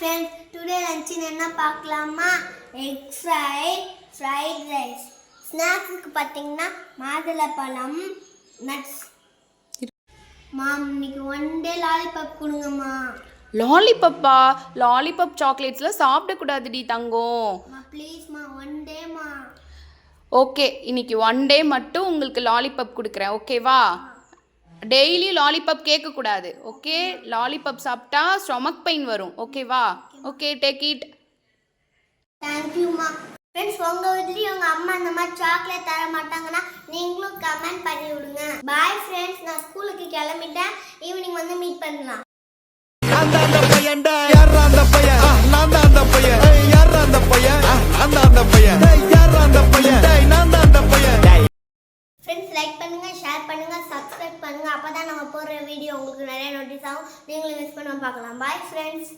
friends, today lunch என்ன பார்க்கலாமா? Egg fry, fried rice. ஸ்நாக்ஸ்க்கு பாத்தீங்கன்னா மாதுளப்பழம், nuts. மாம் இன்னைக்கு ஒன் டே லாலிபாப் கொடுங்கம்மா. லாலிபப்பா? லாலிபாப் சாக்லேட்ஸ்ல சாப்பிடக்கூடாதுடி தங்கம். ப்ளீஸ்மா ஒன் டேமா. ஓகே, இன்னைக்கு ஒன் டே மட்டும் உங்களுக்கு லாலிபாப் கொடுக்குறேன், ஓகேவா? டெய்லி லாலிபாப் கேட்கக்கூடாது, ஓகே? லாலிபாப் சாப்பிட்டா ஸ்டொமக் பெயின் வரும், ஓகேவா? Okay, take it. தேங்க்யூம்மா. ஃப்ரெண்ட்ஸ், உங்கள் வீட்லேயும் உங்கள் அம்மா இந்த மாதிரி சாக்லேட் தர மாட்டாங்கன்னா நீங்களும் கமெண்ட் பண்ணி விடுங்க. பாய் ஃப்ரெண்ட்ஸ், நான் ஸ்கூலுக்கு கிளம்பிட்டேன். ஈவினிங் வந்து மீட் பண்ணலாம். ஃப்ரெண்ட்ஸ், லைக் பண்ணுங்க, ஷேர் பண்ணுங்க, சப்ஸ்கிரைப் பண்ணுங்க. அப்பதான் நம்ம போடுற வீடியோ உங்களுக்கு நிறைய நோட்டீஸ் ஆகும். நீங்களும் மிஸ் பண்ணாம பார்க்கலாம். Bye friends.